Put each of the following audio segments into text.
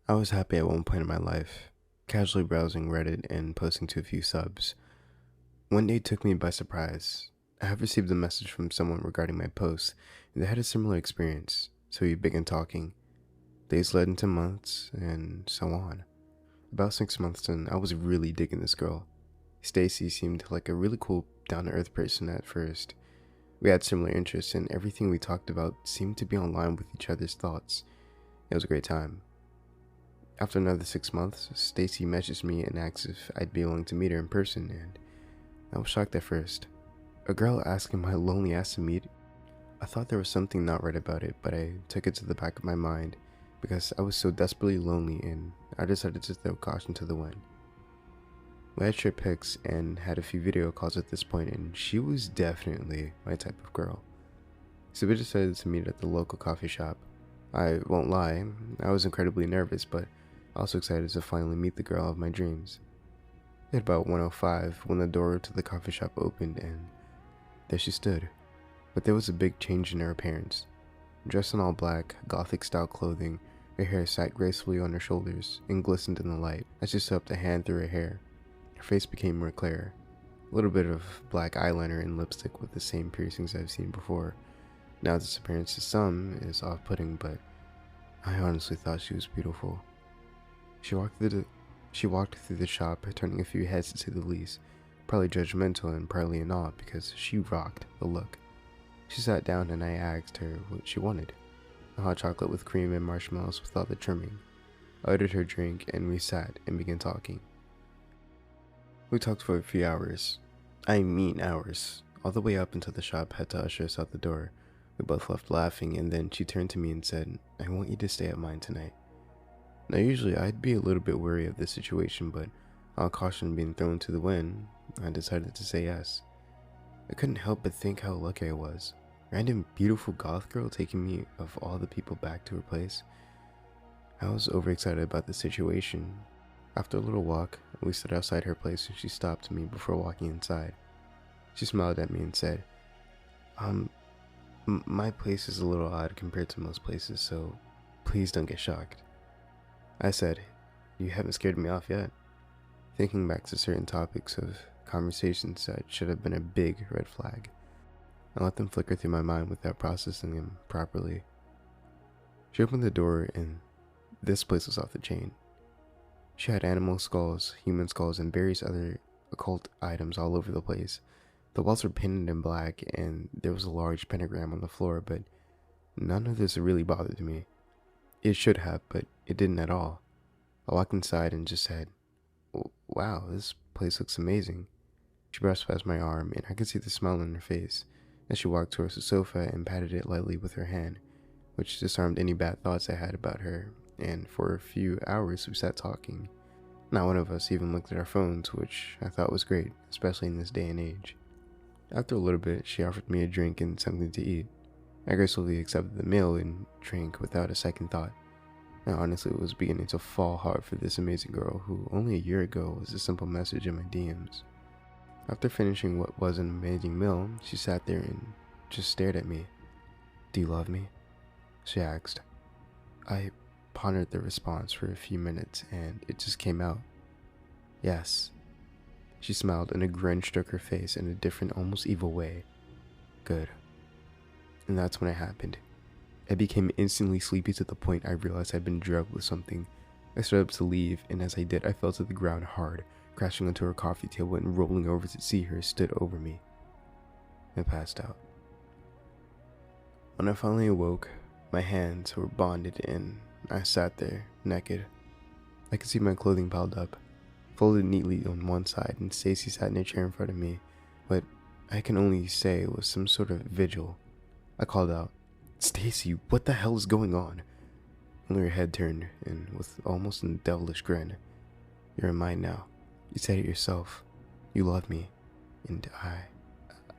I was happy at one point in my life, casually browsing Reddit and posting to a few subs. One day took me by surprise. I have received a message from someone regarding my post, and they had a similar experience, so we began talking. Days led into months, and so on. About 6 months in, I was really digging this girl. Stacy seemed like a really cool, down-to-earth person at first. We had similar interests, and everything we talked about seemed to be in line with each other's thoughts. It was a great time. After another 6 months, Stacy messaged me and asked if I'd be willing to meet her in person, and I was shocked at first. A girl asking my lonely ass to meet? I thought there was something not right about it, but I took it to the back of my mind because I was so desperately lonely, and I decided to throw caution to the wind. We had shared pics and had a few video calls at this point, and she was definitely my type of girl. So we decided to meet at the local coffee shop. I won't lie, I was incredibly nervous, but also excited to finally meet the girl of my dreams. At about 1:05 when the door to the coffee shop opened, and there she stood. But there was a big change in her appearance. Dressed in all black, gothic style clothing, her hair sat gracefully on her shoulders and glistened in the light as she swept a hand through her hair. Her face became more clear. A little bit of black eyeliner and lipstick with the same piercings I've seen before. Now this appearance to some is off-putting, but I honestly thought she was beautiful. She walked through the shop, turning a few heads to say the least, partly judgmental and partly in awe because she rocked the look. She sat down and I asked her what she wanted. A hot chocolate with cream and marshmallows without the trimming. I ordered her drink and we sat and began talking. We talked for a few hours. I mean hours. All the way up until the shop had to usher us out the door. We both left laughing, and then she turned to me and said, "I want you to stay at mine tonight." Now usually I'd be a little bit wary of this situation, but all caution being thrown to the wind, I decided to say yes. I couldn't help but think how lucky I was. Random beautiful goth girl taking me of all the people back to her place. I was overexcited about the situation. After a little walk, we stood outside her place and she stopped me before walking inside. She smiled at me and said, my place is a little odd compared to most places, so please don't get shocked." I said, "You haven't scared me off yet." Thinking back to certain topics of conversations that should have been a big red flag, I let them flicker through my mind without processing them properly. She opened the door and this place was off the chain. She had animal skulls, human skulls, and various other occult items all over the place. The walls were painted in black and there was a large pentagram on the floor, but none of this really bothered me. It should have, but it didn't at all. I walked inside and just said, "Wow, this place looks amazing." She brushed past my arm and I could see the smile on her face as she walked towards the sofa and patted it lightly with her hand, which disarmed any bad thoughts I had about her, and for a few hours we sat talking. Not one of us even looked at our phones, which I thought was great, especially in this day and age. After a little bit, she offered me a drink and something to eat. I gracefully accepted the meal and drank without a second thought. I honestly was beginning to fall hard for this amazing girl who only a year ago was a simple message in my DMs. After finishing what was an amazing meal, she sat there and just stared at me. "Do you love me?" she asked. I pondered the response for a few minutes and it just came out. "Yes." She smiled and a grin struck her face in a different, almost evil way. "Good." And that's when it happened. I became instantly sleepy to the point I realized I'd been drugged with something. I stood up to leave, and as I did, I fell to the ground hard, crashing onto her coffee table and rolling over to see her stood over me. I passed out. When I finally awoke, my hands were bonded and I sat there, naked. I could see my clothing piled up, folded neatly on one side, and Stacy sat in a chair in front of me, but I can only say it was some sort of vigil. I called out, "Stacy, what the hell is going on?" Only her head turned, and with almost a devilish grin, "You're mine now. You said it yourself. You love me, and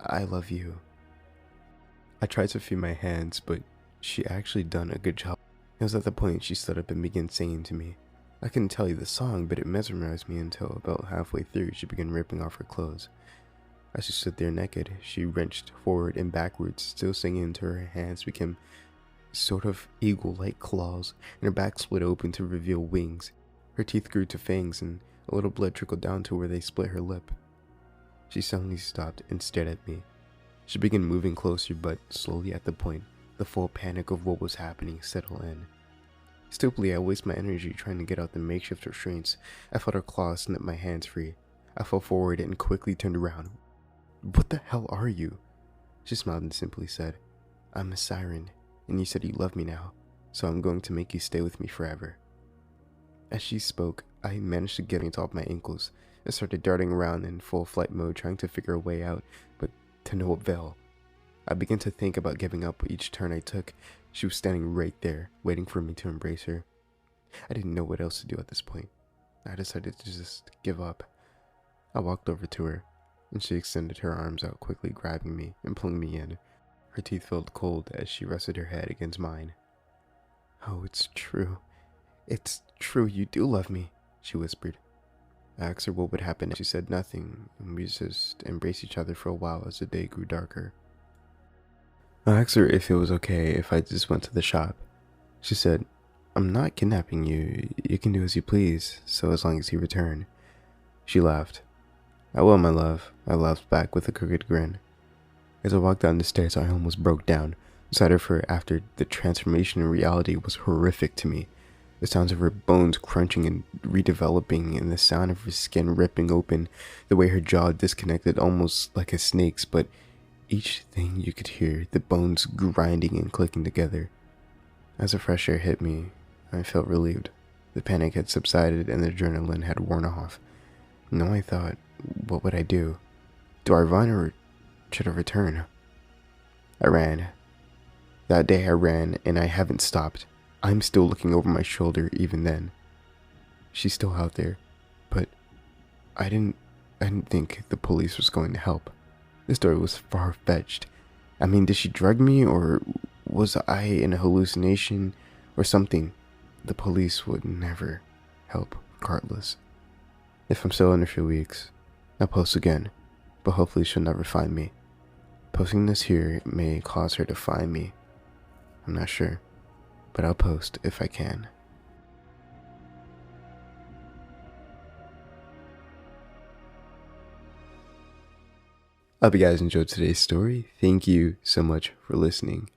I love you." I tried to free my hands, but she actually done a good job. It was at the point she stood up and began singing to me. I couldn't tell you the song, but it mesmerized me until about halfway through she began ripping off her clothes. As she stood there naked, she wrenched forward and backwards, still singing until her hands became sort of eagle-like claws, and her back split open to reveal wings. Her teeth grew to fangs, and a little blood trickled down to where they split her lip. She suddenly stopped and stared at me. She began moving closer, but slowly at the point, the full panic of what was happening settled in. Stupidly, I wasted my energy trying to get out the makeshift restraints. I felt her claws snip my hands free. I fell forward and quickly turned around. "What the hell are you?" She smiled and simply said, "I'm a siren, and you said you love me now, so I'm going to make you stay with me forever." As she spoke, I managed to get on top of my ankles. I started darting around in full flight mode, trying to figure a way out, but to no avail. I began to think about giving up each turn I took. She was standing right there, waiting for me to embrace her. I didn't know what else to do at this point. I decided to just give up. I walked over to her, and she extended her arms out, quickly grabbing me and pulling me in. Her teeth felt cold as she rested her head against mine. "Oh, it's true. It's true, you do love me," she whispered. I asked her what would happen. She said nothing, and we just embraced each other for a while as the day grew darker. I asked her if it was okay if I just went to the shop. She said, "I'm not kidnapping you. You can do as you please, so as long as you return." She laughed. "I will, my love," I laughed back with a crooked grin. As I walked down the stairs, I almost broke down. The sight of her after the transformation in reality was horrific to me. The sounds of her bones crunching and redeveloping, and the sound of her skin ripping open, the way her jaw disconnected almost like a snake's, but each thing you could hear, the bones grinding and clicking together. As the fresh air hit me, I felt relieved. The panic had subsided and the adrenaline had worn off. Now I thought, what would I do? Do I run or should I return? I ran. That day I ran, and I haven't stopped. I'm still looking over my shoulder even then. She's still out there, but I didn't think the police was going to help. This story was far-fetched. I mean, did she drug me, or was I in a hallucination or something? The police would never help regardless. If I'm still in a few weeks, I'll post again, but hopefully she'll never find me. Posting this here may cause her to find me. I'm not sure, but I'll post if I can. I hope you guys enjoyed today's story. Thank you so much for listening.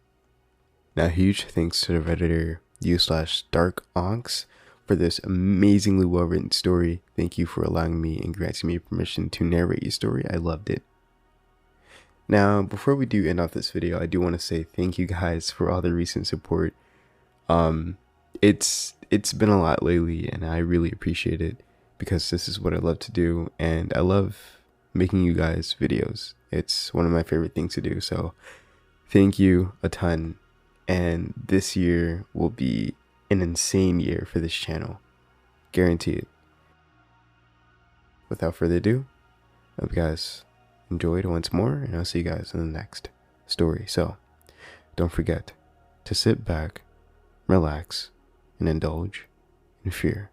Now, huge thanks to the Redditor u/darkonks for this amazingly well-written story. Thank you for allowing me and granting me permission to narrate your story. I loved it. Now, before we do end off this video, I do want to say thank you guys for all the recent support. It's been a lot lately, and I really appreciate it because this is what I love to do, and I love making you guys videos. It's one of my favorite things to do, so thank you a ton. And this year will be an insane year for this channel, guarantee it. Without further ado, I hope you guys enjoyed once more, and I'll see you guys in the next story. So don't forget to sit back, relax, and indulge in fear.